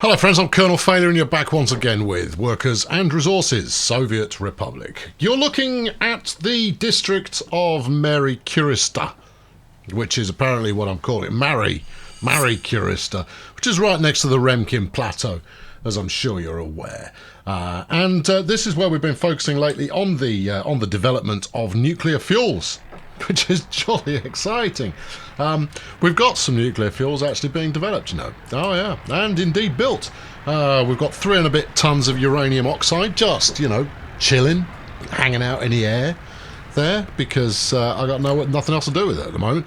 Hello friends, I'm Colonel Failure and you're back once again with Workers and Resources, Soviet Republic. You're looking at the district of Mary Kurista, which is apparently what I'm calling it, Mary Kurista, which is right next to the Remkin Plateau, as I'm sure you're aware. This is where we've been focusing lately on the development of nuclear fuels, which is jolly exciting. We've got some nuclear fuels actually being developed, you know. Oh yeah, and indeed built. We've got 3 and a bit tons of uranium oxide just, you know, chilling, hanging out in the air there, because I got nothing else to do with it at the moment,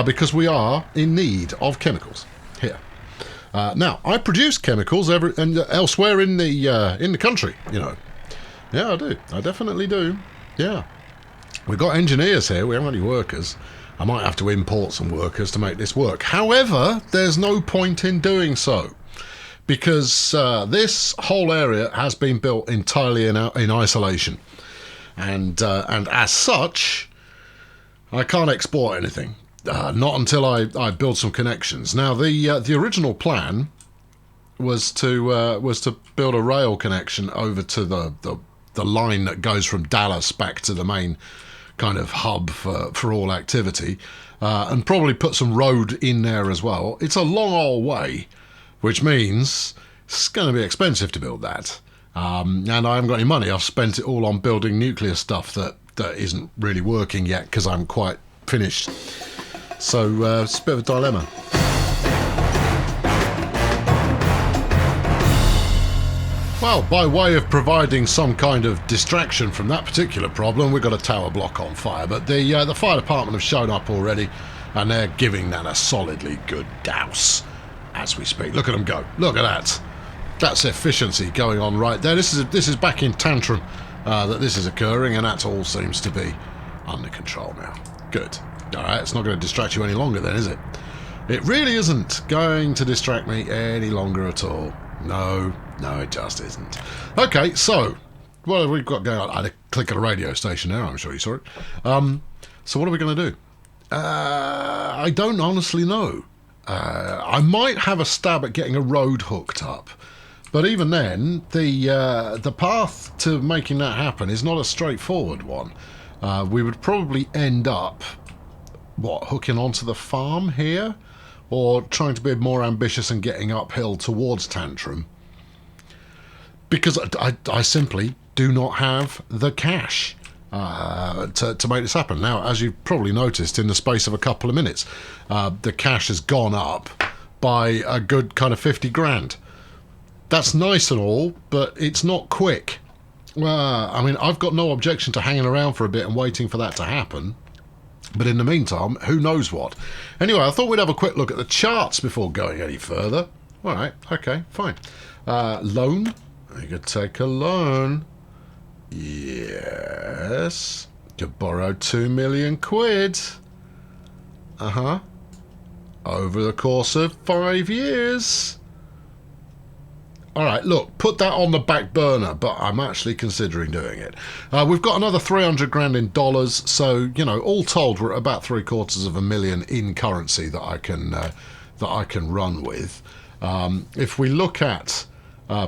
because we are in need of chemicals here. Now, I produce chemicals elsewhere in the country, you know. Yeah, I do. I definitely do. Yeah. We've got engineers here, we haven't got any workers. I might have to import some workers to make this work. However, there's no point in doing so, because this whole area has been built entirely in isolation. And as such, I can't export anything. Not until I build some connections. Now, the original plan was to build a rail connection over to the line that goes from Dallas back to the main kind of hub for all activity, and probably put some road in there as well. It's a long old way, which means it's going to be expensive to build that. And I haven't got any money. I've spent it all on building nuclear stuff that isn't really working yet because I'm quite finished. So it's a bit of a dilemma. Well, by way of providing some kind of distraction from that particular problem, we've got a tower block on fire. But the fire department have shown up already, and they're giving that a solidly good douse as we speak. Look at them go. Look at that. That's efficiency going on right there. This is back in Tantrum that this is occurring, and that all seems to be under control now. Good. All right, it's not going to distract you any longer then, is it? It really isn't going to distract me any longer at all. No, it just isn't. Okay, so what have we got going on? I had a click at a radio station there, I'm sure you saw it. So what are we going to do? I don't honestly know. I might have a stab at getting a road hooked up. But even then, the path to making that happen is not a straightforward one. We would probably end up, hooking onto the farm here? Or trying to be more ambitious and getting uphill towards Tantrum. Because I simply do not have the cash to make this happen. Now, as you've probably noticed, in the space of a couple of minutes, the cash has gone up by a good kind of 50 grand. That's nice and all, but it's not quick. I mean, I've got no objection to hanging around for a bit and waiting for that to happen. But in the meantime, who knows what. Anyway, I thought we'd have a quick look at the charts before going any further. All right, okay, fine. Loan. You could take a loan. Yes. Could borrow 2 million quid. Uh-huh. Over the course of 5 years. All right, look, put that on the back burner, but I'm actually considering doing it. We've got another 300 grand in dollars, so, you know, all told, we're at about $750,000 in currency that I can run with. If we look at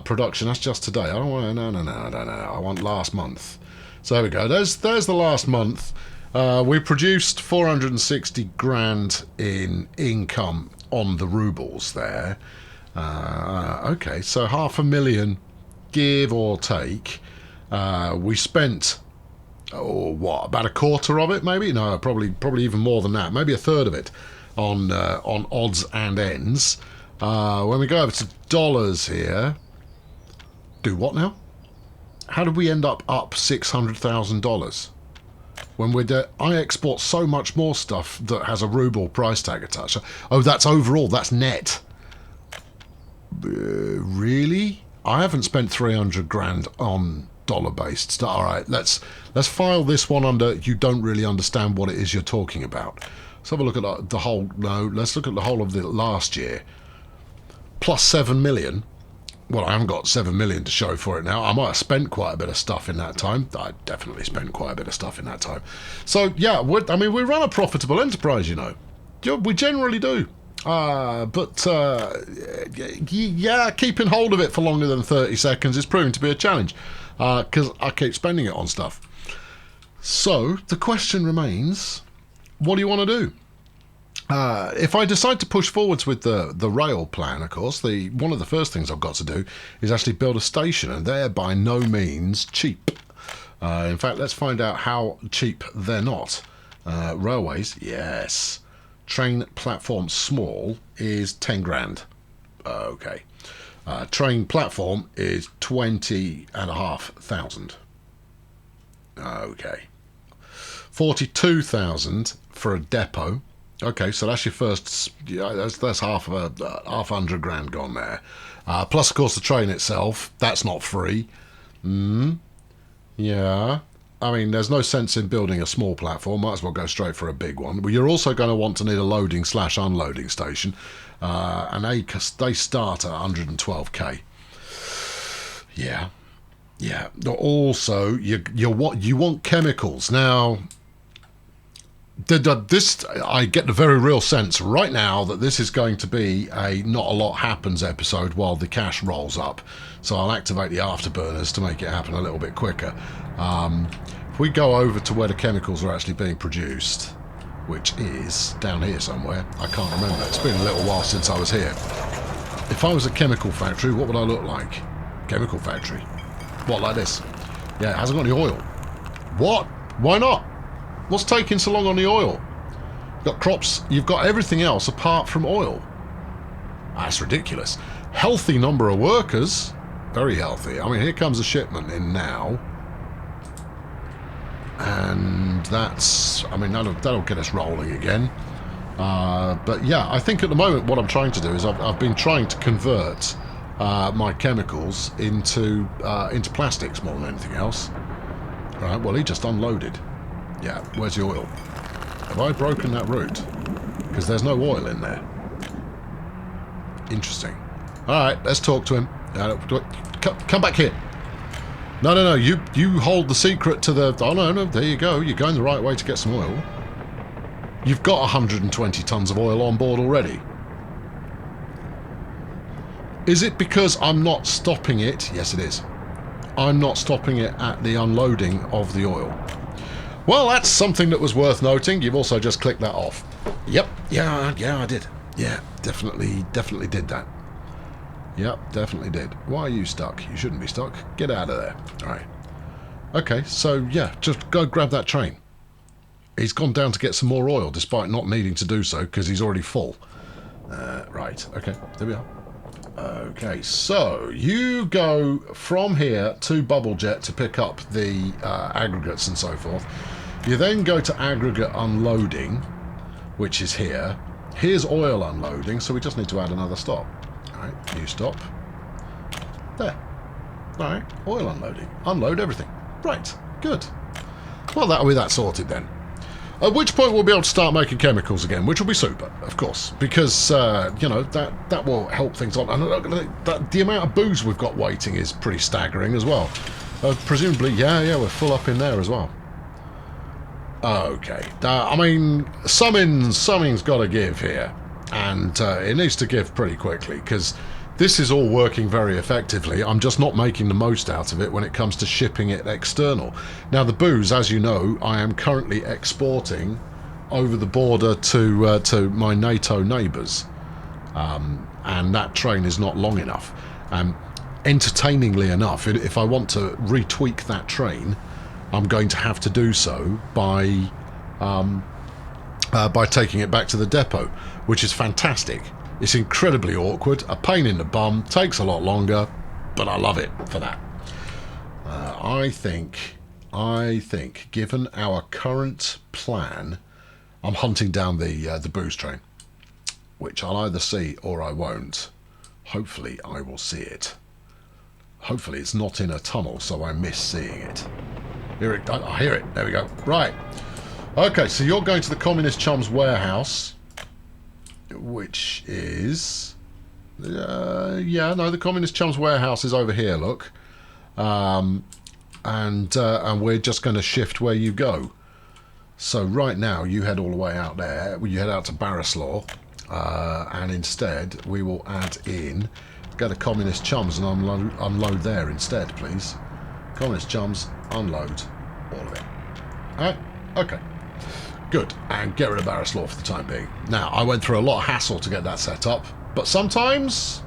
production, that's just today. I don't want no. I want last month. So there we go. There's the last month. We produced 460 grand in income on the rubles there. Okay, so 500,000, give or take. We spent, about a quarter of it, maybe? No, probably even more than that. Maybe a third of it on odds and ends. When we go over to dollars here, do what now? How did we end up $600,000? When I export so much more stuff that has a ruble price tag attached. Oh, that's overall, that's net. Really? I haven't spent 300 grand on dollar-based stuff. All right, let's file this one under you don't really understand what it is you're talking about. Let's have a look at the whole. No, let's look at the whole of the last year. Plus 7 million. Well, I haven't got 7 million to show for it now. I might have spent quite a bit of stuff in that time. I definitely spent quite a bit of stuff in that time. So yeah, we run a profitable enterprise, you know. We generally do. Yeah, keeping hold of it for longer than 30 seconds is proving to be a challenge because I keep spending it on stuff. So the question remains, what do you want to do? If I decide to push forwards with the rail plan, of course, one of the first things I've got to do is actually build a station, and they're by no means cheap. In fact, let's find out how cheap they're not. Railways, yes. Train platform small is 10 grand. Okay. Train platform is 20,500. Okay. 42,000 for a depot. Okay, so that's your first. Yeah, that's half of half 100 grand gone there. Plus, of course, the train itself. That's not free. Yeah. I mean, there's no sense in building a small platform. Might as well go straight for a big one. Well, you're also going to want to need a loading/unloading station, and they start at 112k. Yeah. Yeah. Also, you want chemicals now. I get the very real sense right now that this is going to be a not a lot happens episode while the cash rolls up. So I'll activate the afterburners to make it happen a little bit quicker. If we go over to where the chemicals are actually being produced, which is down here somewhere, I can't remember. It's been a little while since I was here. If I was a chemical factory, what would I look like? Chemical factory. What, like this? Yeah, it hasn't got any oil. What? Why not? What's taking so long on the oil? You've got crops, you've got everything else apart from oil. That's ridiculous. Healthy number of workers. Very healthy. I mean, here comes a shipment in now. And that's, I mean, that'll get us rolling again. But yeah, I think at the moment what I'm trying to do is I've been trying to convert my chemicals into plastics more than anything else. Right, well, he just unloaded. Yeah, where's the oil? Have I broken that route? Because there's no oil in there. Interesting. Alright, let's talk to him. Come back here. No, you hold the secret to the... Oh, no, there you go. You're going the right way to get some oil. You've got 120 tons of oil on board already. Is it because I'm not stopping it? Yes, it is. I'm not stopping it at the unloading of the oil. Well, that's something that was worth noting. You've also just clicked that off. Yep. Yeah, I did. Yeah, definitely did that. Yep, definitely did. Why are you stuck? You shouldn't be stuck. Get out of there. All right. Okay, so yeah, just go grab that train. He's gone down to get some more oil, despite not needing to do so, because he's already full. Right, okay, there we are. Okay, so you go from here to Bubble Jet to pick up the aggregates and so forth. You then go to aggregate unloading, which is here. Here's oil unloading, so we just need to add another stop. Alright, new stop. There. Alright, oil unloading. Unload everything. Right, good. Well, that'll be that sorted then. At which point we'll be able to start making chemicals again, which will be super, of course, because, you know, that will help things on. And the amount of booze we've got waiting is pretty staggering as well. Presumably, yeah, we're full up in there as well. Okay. I mean, something's got to give here. And it needs to give pretty quickly, because this is all working very effectively. I'm just not making the most out of it when it comes to shipping it external. Now, the booze, as you know, I am currently exporting over the border to my NATO neighbours. And that train is not long enough. Entertainingly enough, if I want to retweak that train, I'm going to have to do so by taking it back to the depot, which is fantastic. It's incredibly awkward, a pain in the bum, takes a lot longer, but I love it for that. I think, given our current plan, I'm hunting down the booze train, which I'll either see or I won't. Hopefully I will see it. Hopefully it's not in a tunnel, so I miss seeing it. I hear it. There we go. Right. Okay, so you're going to the Communist Chum's warehouse, which is... yeah, no, the Communist Chum's warehouse is over here, look. And we're just going to shift where you go. So right now, you head all the way out there. You head out to Barislaw, and instead we will add in, go to communist chums and unload there instead, please. Communist chums, unload all of it. Alright, okay. Good, and get rid of Barris Law for the time being. Now, I went through a lot of hassle to get that set up, but sometimes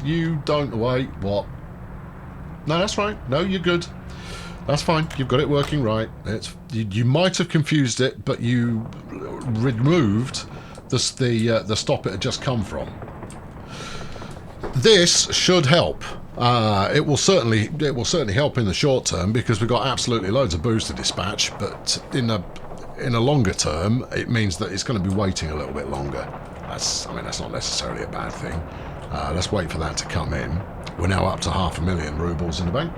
you don't... Wait, what? No, that's right. No, you're good. That's fine. You've got it working right. You might have confused it, but you removed the stop it had just come from. This should help. It will certainly help in the short term because we've got absolutely loads of booze to dispatch. But in a longer term, it means that it's going to be waiting a little bit longer. That's not necessarily a bad thing. Let's wait for that to come in. We're now up to 500,000 rubles in the bank.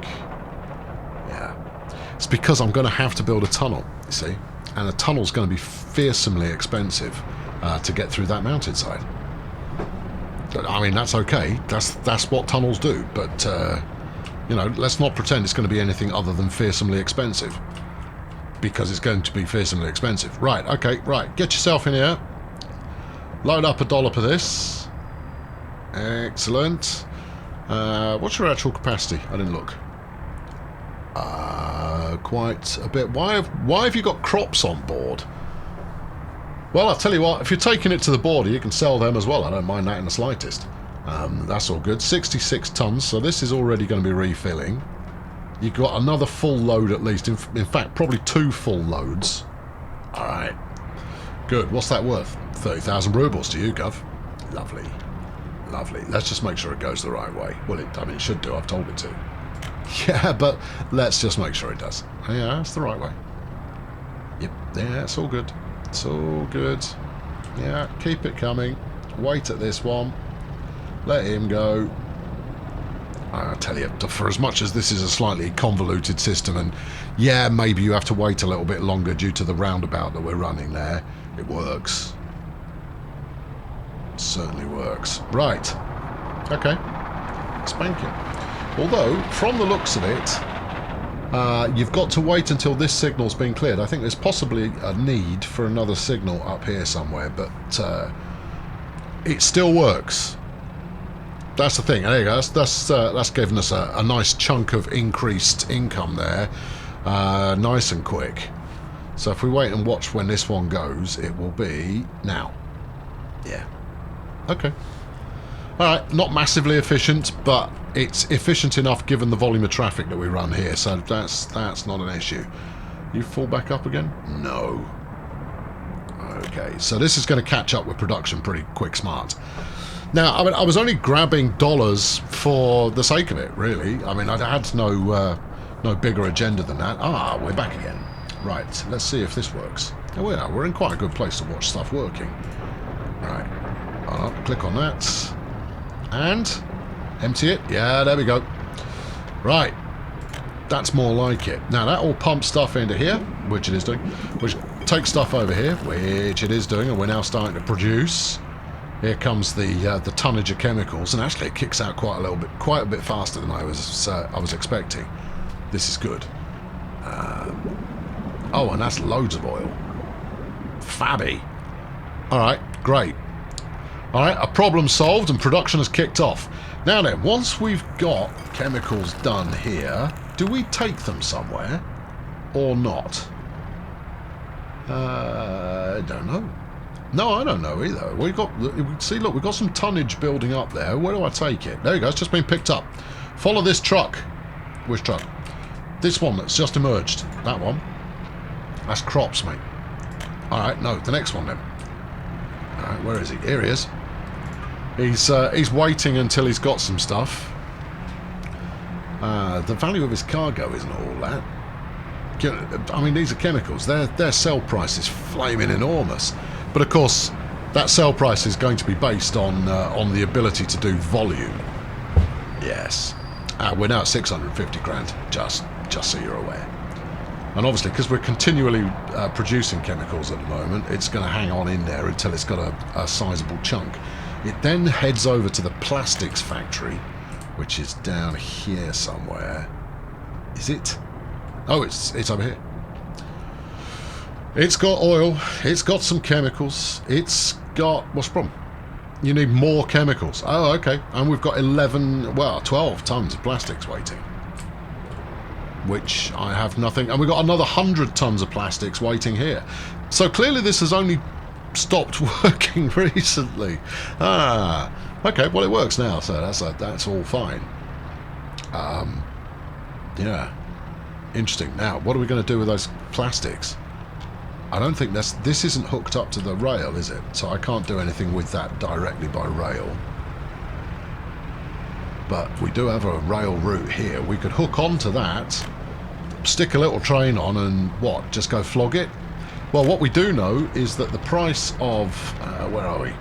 Yeah. It's because I'm going to have to build a tunnel, you see. And a tunnel's going to be fearsomely expensive to get through that mountainside. I mean, that's okay. That's what tunnels do. But, you know, let's not pretend it's going to be anything other than fearsomely expensive. Because it's going to be fearsomely expensive. Right, okay, right. Get yourself in here. Load up a dollop of this. Excellent. What's your actual capacity? I didn't look. Quite a bit. Why have you got crops on board? Well, I'll tell you what, if you're taking it to the border, you can sell them as well. I don't mind that in the slightest. That's all good. 66 tons, so this is already going to be refilling. You've got another full load at least. In fact, probably 2 full loads. All right. Good. What's that worth? 30,000 rubles to you, Gov. Lovely. Lovely. Let's just make sure it goes the right way. Well, it should do. I've told it to. Yeah, but let's just make sure it does. Yeah, it's the right way. Yep. Yeah, it's all good. It's all good. Yeah, keep it coming. Wait at this one. Let him go. I tell you, for as much as this is a slightly convoluted system, and yeah, maybe you have to wait a little bit longer due to the roundabout that we're running there, it works. It certainly works. Right. Okay. Spanking. Although, from the looks of it, you've got to wait until this signal's been cleared. I think there's possibly a need for another signal up here somewhere, but it still works. That's the thing. There you go. That's given us a nice chunk of increased income there, nice and quick. So if we wait and watch when this one goes, it will be now. Yeah. Okay. All right. Not massively efficient, but it's efficient enough given the volume of traffic that we run here. So that's not an issue. You fall back up again? No. Okay. So this is going to catch up with production pretty quick, smart. Now, I mean, I was only grabbing dollars for the sake of it, really. I mean, I had no bigger agenda than that. Ah, we're back again. Right, let's see if this works. Oh, we are. We're in quite a good place to watch stuff working. Right. Click on that. And empty it. Yeah, there we go. Right. That's more like it. Now, that will pump stuff into here, which it is doing. Which takes stuff over here, which it is doing, and we're now starting to produce. Here comes the tonnage of chemicals, and actually it kicks out quite a bit faster than I was expecting. This is good. Oh, and that's loads of oil. Fabby. All right, great. All right, a problem solved, and production has kicked off. Now then, once we've got chemicals done here, do we take them somewhere or not? I don't know. No, I don't know either. See, look, we've got some tonnage building up there. Where do I take it? There you go, it's just been picked up. Follow this truck. Which truck? This one that's just emerged. That one. That's crops, mate. Alright, no, the next one then. Alright, where is he? Here he is. He's waiting until he's got some stuff. The value of his cargo isn't all that. I mean, these are chemicals. Their sell price is flaming enormous. But of course, that sell price is going to be based on the ability to do volume. Yes. We're now at 650 grand, just so you're aware. And obviously, because we're continually producing chemicals at the moment, it's going to hang on in there until it's got a sizable chunk. It then heads over to the plastics factory, which is down here somewhere. Is it? Oh, it's over here. It's got oil. It's got some chemicals. It's got... What's the problem? You need more chemicals. Oh, okay. And we've got 12 tons of plastics waiting. Which I have nothing. And we've got another 100 tons of plastics waiting here. So clearly this has only stopped working recently. Ah, okay. Well, it works now, so that's all fine. Yeah. Interesting. Now, what are we going to do with those plastics? I don't think this isn't hooked up to the rail, is it? So I can't do anything with that directly by rail. But we do have a rail route here. We could hook onto that, stick a little train on, and what? Just go flog it? Well, what we do know is that the price of... where are we?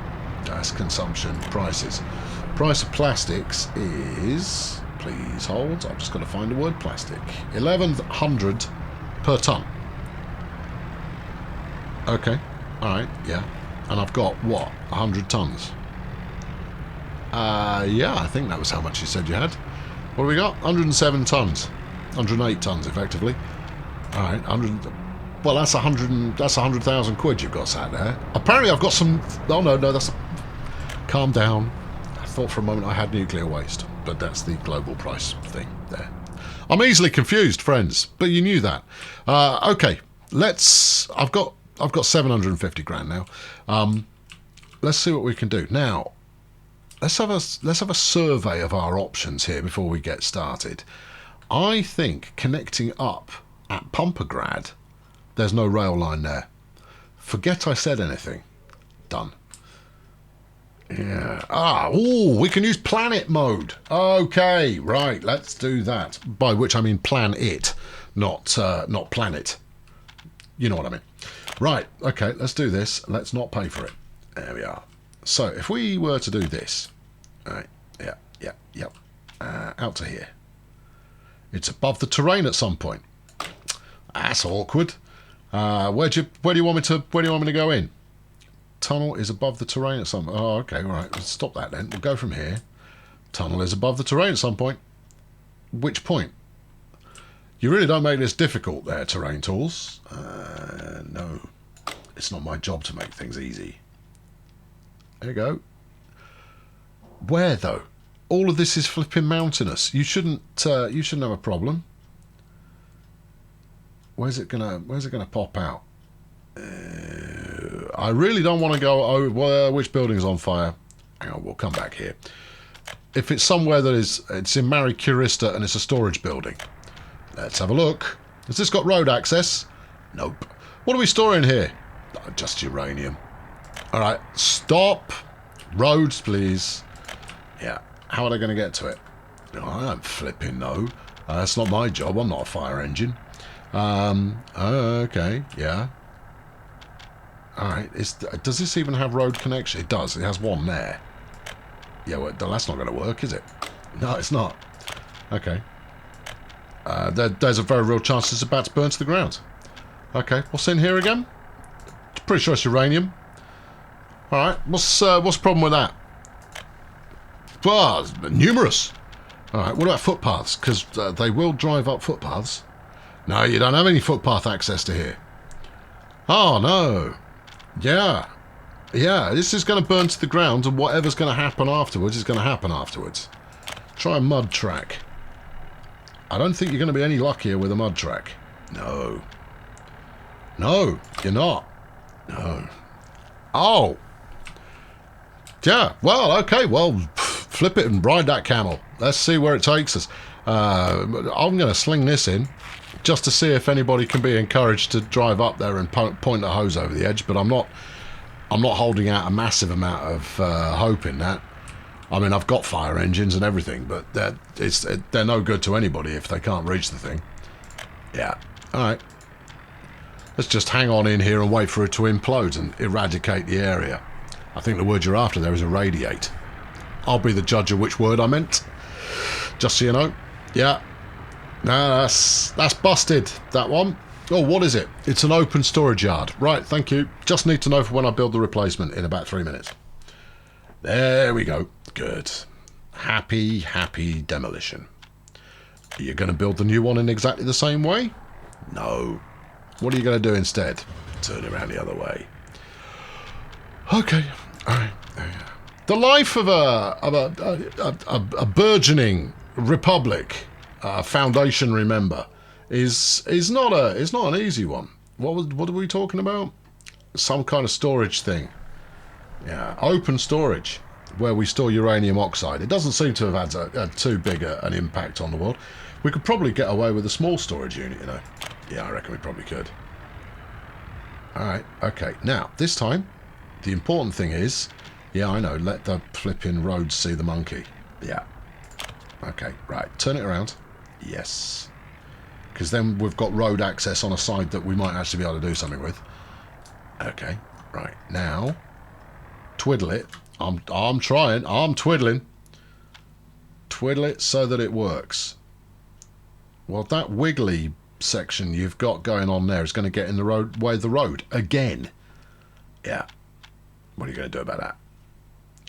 Gas consumption prices. Price of plastics is... Please hold. I've just got to find the word plastic. 1,100 per ton. Okay. Alright, yeah. And I've got, what? 100 tons? Yeah, I think that was how much you said you had. What do we got? 107 tons. 108 tons, effectively. Alright, 100... Well, that's 100,000 quid you've got sat there. Apparently I've got some... Oh, no, that's... Calm down. I thought for a moment I had nuclear waste. But that's the global price thing there. I'm easily confused, friends. But you knew that. Okay, let's... I've got 750 grand now. Let's see what we can do. Now, let's have a survey of our options here before we get started. I think connecting up at Pumpergrad, there's no rail line there. Forget I said anything. Done. Yeah. Ooh, we can use planet mode. Okay, right, let's do that. By which I mean plan it, not planet. You know what I mean. Right, okay, let's do this. Let's not pay for it. There we are. So, if we were to do this... Right, yeah. Out to here. It's above the terrain at some point. That's awkward. Where do you want me to go in? Tunnel is above the terrain at some... Oh, okay, all right. Let's stop that then. We'll go from here. Tunnel is above the terrain at some point. Which point? You really don't make this difficult there, terrain tools. No. It's not my job to make things easy. There you go. Where, though? All of this is flipping mountainous. You shouldn't have a problem. Where's it gonna pop out? I really don't want to go over which building's on fire. Hang on, we'll come back here. If it's somewhere it's in Mary Curista and it's a storage building. Let's have a look. Has this got road access? Nope. What are we storing here? Oh, just uranium. Alright, stop. Roads, please. Yeah. How are they going to get to it? Oh, I don't flipping know. That's not my job. I'm not a fire engine. Okay. Yeah. Alright. Does this even have road connection? It does. It has one there. Yeah, well, that's not going to work, is it? No, it's not. Okay. There's a very real chance it's about to burn to the ground. Okay, what's in here again? Pretty sure it's uranium. Alright, what's the problem with that? Well, numerous. Alright, what about footpaths? Because they will drive up footpaths. No, you don't have any footpath access to here. Oh, no. Yeah. Yeah, this is going to burn to the ground, and whatever's going to happen afterwards is going to happen afterwards. Try a mud track. I don't think you're going to be any luckier with a mud track. No. No, you're not. No. Oh. Yeah, well, okay, well, flip it and ride that camel. Let's see where it takes us. I'm going to sling this in just to see if anybody can be encouraged to drive up there and point a hose over the edge, but I'm not holding out a massive amount of hope in that. I mean, I've got fire engines and everything, but they're no good to anybody if they can't reach the thing. Yeah. All right. Let's just hang on in here and wait for it to implode and eradicate the area. I think the word you're after there is irradiate. I'll be the judge of which word I meant. Just so you know. Yeah. No, that's busted, that one. Oh, what is it? It's an open storage yard. Right, thank you. Just need to know for when I build the replacement in about 3 minutes. There we go. Good. Happy, happy demolition. Are you going to build the new one in exactly the same way? No. What are you going to do instead? turn it around the other way. Okay, all right. The life of a burgeoning republic, foundationary member, is not an easy one. What are we talking about? Some kind of storage thing. Yeah, open storage where we store uranium oxide. It doesn't seem to have had too big an impact on the world. We could probably get away with a small storage unit, you know. Yeah, I reckon we probably could. All right, okay. Now, this time, the important thing is, yeah, I know, let the flipping roads see the monkey. Yeah. Okay, right. Turn it around. Yes. Because then we've got road access on a side that we might actually be able to do something with. Okay, right. Now, twiddle it. I'm trying. I'm twiddling. Twiddle it so that it works. Well, that wiggly section you've got going on there is going to get in the way of the road again. Yeah. What are you going to do about that?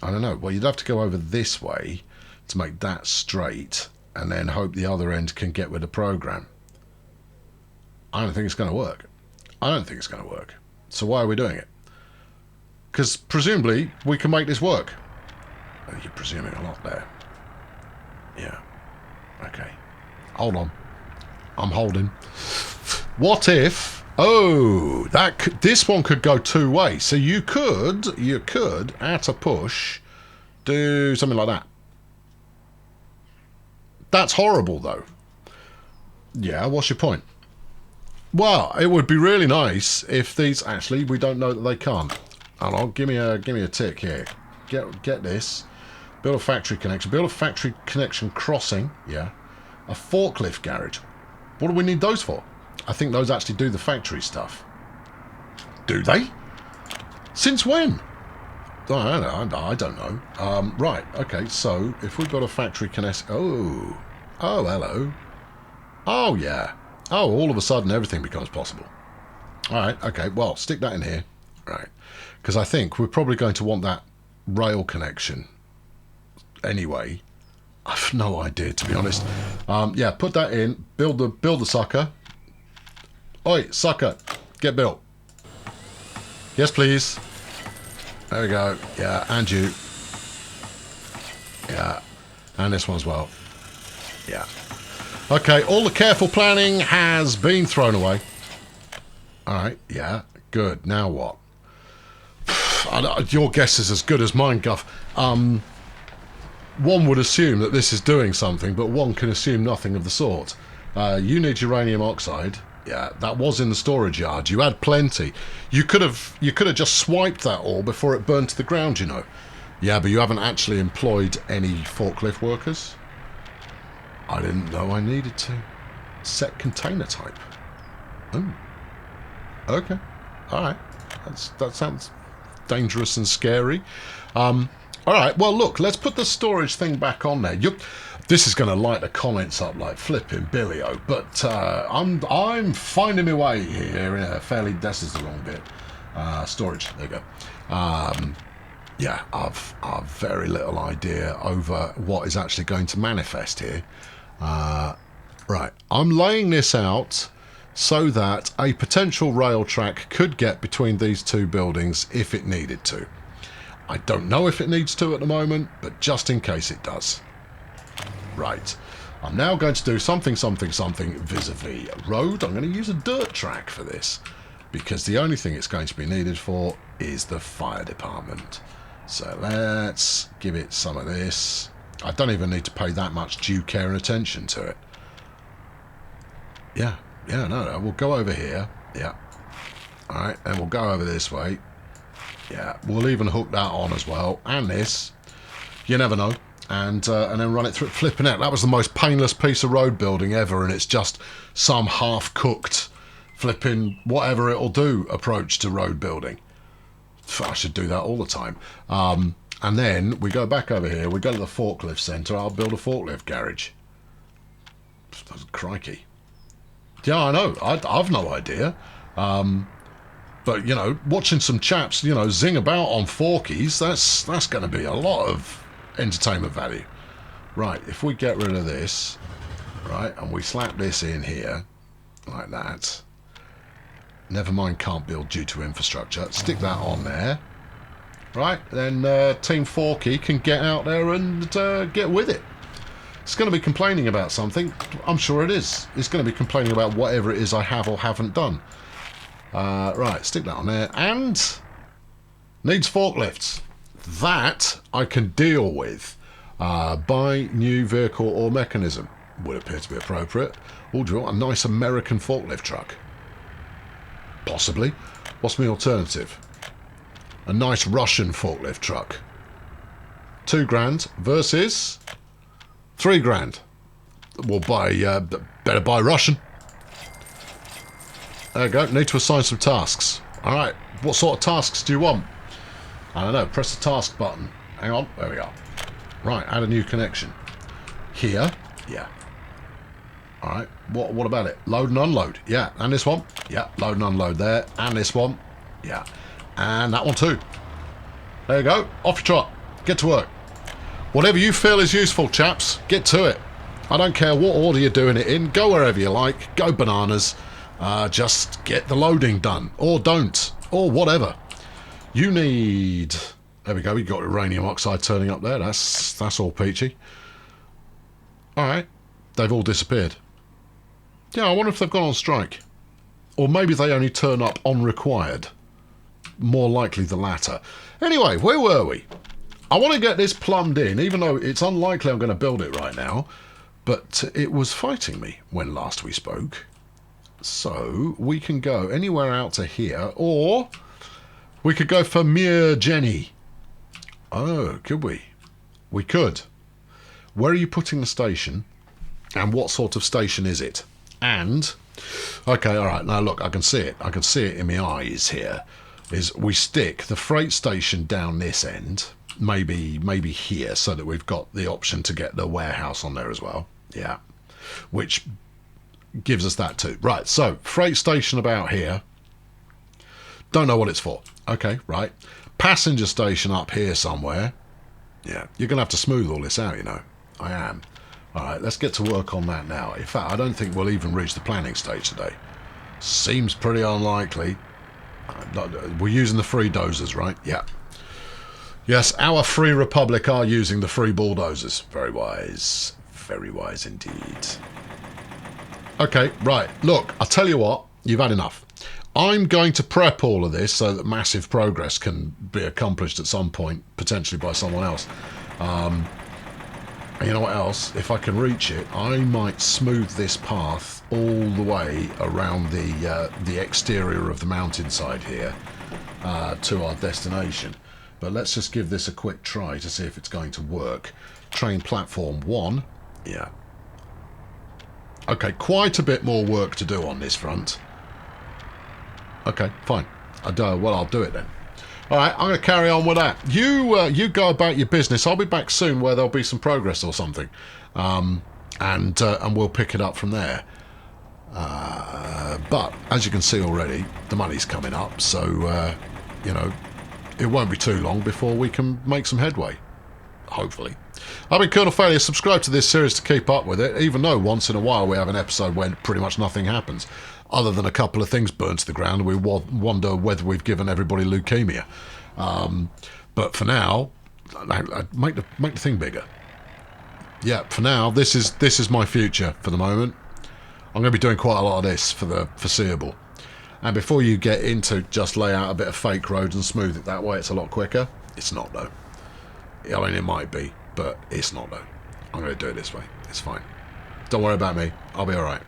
I don't know. Well, you'd have to go over this way to make that straight and then hope the other end can get with the program. I don't think it's going to work. I don't think it's going to work. So why are we doing it? Because presumably we can make this work. Oh, you're presuming a lot there. Yeah. Okay. Hold on. I'm holding. What if... Oh, this one could go two ways. So you could, at a push, do something like that. That's horrible, though. Yeah, what's your point? Well, it would be really nice if these... Actually, we don't know that they can't. Hold on, give me a tick here. Get this. Build a factory connection. Build a factory connection crossing. Yeah. A forklift garage. What do we need those for? I think those actually do the factory stuff. Do they? Since when? I don't know. Right, okay, so if we've got a factory connection... Oh, hello. Oh, yeah. Oh, all of a sudden everything becomes possible. All right, okay, well, stick that in here. Right, because I think we're probably going to want that rail connection anyway. I've no idea, to be honest. Yeah, put that in. Build the sucker. Oi, sucker, get built. Yes, please. There we go. Yeah, and you. Yeah, and this one as well. Yeah. Okay, all the careful planning has been thrown away. All right, yeah, good. Now what? Your guess is as good as mine, Guff. One would assume that this is doing something, but one can assume nothing of the sort. You need uranium oxide. Yeah, that was in the storage yard. You had plenty. You could have just swiped that all before it burned to the ground, you know. Yeah, but you haven't actually employed any forklift workers. I didn't know I needed to. Set container type. Oh. Okay. Alright. That sounds dangerous and scary. Alright, well look, let's put the storage thing back on there. This is going to light the comments up like flipping Billy-o, but I'm finding my way here in a fairly... This is the wrong bit. Storage, there you go. Yeah, I've very little idea over what is actually going to manifest here. Right, I'm laying this out so that a potential rail track could get between these two buildings if it needed to. I don't know if it needs to at the moment, but just in case it does. Right, I'm now going to do something vis-a-vis road. I'm going to use a dirt track for this, because the only thing it's going to be needed for is the fire department. So let's give it some of this. I don't even need to pay that much due care and attention to it. Yeah, no, we'll go over here. Yeah. Alright, and we'll go over this way. Yeah, we'll even hook that on as well. And this. You never know. And then run it through flipping out. That was the most painless piece of road building ever, and it's just some half-cooked flipping whatever it'll do approach to road building. I should do that all the time. And then we go back over here, we go to the forklift centre, I'll build a forklift garage. Crikey. Yeah, I know, I've no idea. But, you know, watching some chaps, you know, zing about on forkies, that's going to be a lot of entertainment value. Right, if we get rid of this, right, and we slap this in here, like that. Never mind, can't build due to infrastructure. Stick that on there. Right, then Team Forky can get out there and get with it. It's going to be complaining about something. I'm sure it is. It's going to be complaining about whatever it is I have or haven't done. Right, stick that on there. And needs forklifts. That I can deal with. Buy new vehicle or mechanism. Would appear to be appropriate. Oh, do you want a nice American forklift truck? Possibly. What's my alternative? A nice Russian forklift truck. 2 grand versus 3 grand. We'll buy, better buy Russian. There you go. Need to assign some tasks. Alright, what sort of tasks do you want? I don't know. Press the task button. Hang on. There we are. Right, add a new connection. Here. Yeah. Alright, what about it? Load and unload. Yeah, and this one. Yeah, load and unload there. And this one. Yeah. And that one too. There you go. Off your trot. Get to work. Whatever you feel is useful, chaps, get to it. I don't care what order you're doing it in. Go wherever you like. Go bananas. Just get the loading done. Or don't. Or whatever. You need... There we go. We got uranium oxide turning up there. That's all peachy. Alright. They've all disappeared. Yeah, I wonder if they've gone on strike. Or maybe they only turn up on required. More likely the latter. Anyway, where were we? I want to get this plumbed in, even though it's unlikely I'm going to build it right now. But it was fighting me when last we spoke. So we can go anywhere out to here, or we could go for Mere Jenny. Oh, could we? We could. Where are you putting the station? And what sort of station is it? And... Okay, alright, now look, I can see it. I can see it in my eyes here. Is we stick the freight station down this end, maybe here, so that we've got the option to get the warehouse on there as well. Yeah. Which gives us that too. Right, so, freight station about here. Don't know what it's for. Okay, right. Passenger station up here somewhere. Yeah, you're going to have to smooth all this out, you know. I am. Alright, let's get to work on that now. In fact, I don't think we'll even reach the planning stage today. Seems pretty unlikely. We're using the free dozers, right? Yeah. Yes, our free republic are using the free bulldozers. Very wise. Very wise indeed. Okay, right. Look, I'll tell you what. You've had enough. I'm going to prep all of this so that massive progress can be accomplished at some point, potentially by someone else. And you know what else? If I can reach it, I might smooth this path all the way around the exterior of the mountainside here to our destination. But let's just give this a quick try to see if it's going to work. Train platform 1. Yeah. Okay, quite a bit more work to do on this front. Okay, fine. Well, I'll do it then. Alright, I'm going to carry on with that. You go about your business. I'll be back soon where there'll be some progress or something. And we'll pick it up from there. But, as you can see already, the money's coming up. So, you know, it won't be too long before we can make some headway. Hopefully. I've been Colonel Failure. Subscribe to this series to keep up with it, even though once in a while we have an episode when pretty much nothing happens. Other than a couple of things burn to the ground, and we wonder whether we've given everybody leukemia. But for now, make the thing bigger. Yeah, for now, this is my future for the moment. I'm going to be doing quite a lot of this for the foreseeable. And before you get into just lay out a bit of fake roads and smooth it that way, it's a lot quicker. It's not, though. I mean, it might be, but it's not, though. I'm going to do it this way. It's fine. Don't worry about me. I'll be alright.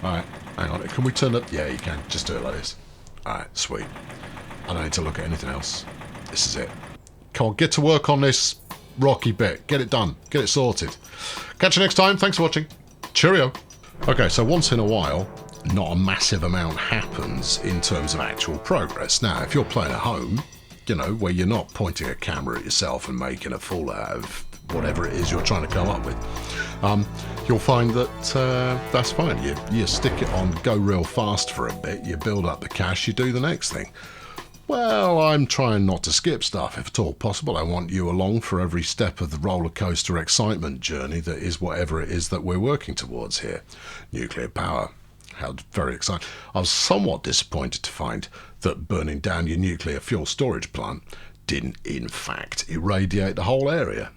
Alright, hang on. Can we turn it? Yeah, you can. Just do it like this. Alright, sweet. I don't need to look at anything else. This is it. Come on, get to work on this rocky bit. Get it done. Get it sorted. Catch you next time. Thanks for watching. Cheerio. Okay, so once in a while, not a massive amount happens in terms of actual progress. Now, if you're playing at home, you know, where you're not pointing a camera at yourself and making a fool out of whatever it is you're trying to come up with, you'll find that that's fine. You stick it on, go real fast for a bit, you build up the cash, you do the next thing. Well, I'm trying not to skip stuff if at all possible. I want you along for every step of the roller coaster excitement journey that is whatever it is that we're working towards here. Nuclear power. How very exciting. I was somewhat disappointed to find that burning down your nuclear fuel storage plant didn't in fact irradiate the whole area.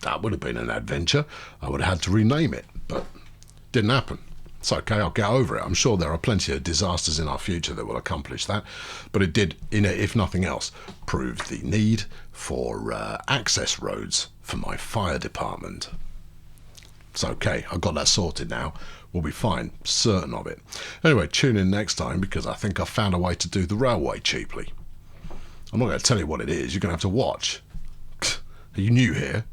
That would have been an adventure. I would have had to rename it, but didn't happen. It's okay, I'll get over it. I'm sure there are plenty of disasters in our future that will accomplish that. But it did, if nothing else, prove the need for access roads for my fire department. It's okay, I've got that sorted now. We'll be fine, certain of it. Anyway, tune in next time because I think I've found a way to do the railway cheaply. I'm not going to tell you what it is, you're going to have to watch. Are you new here?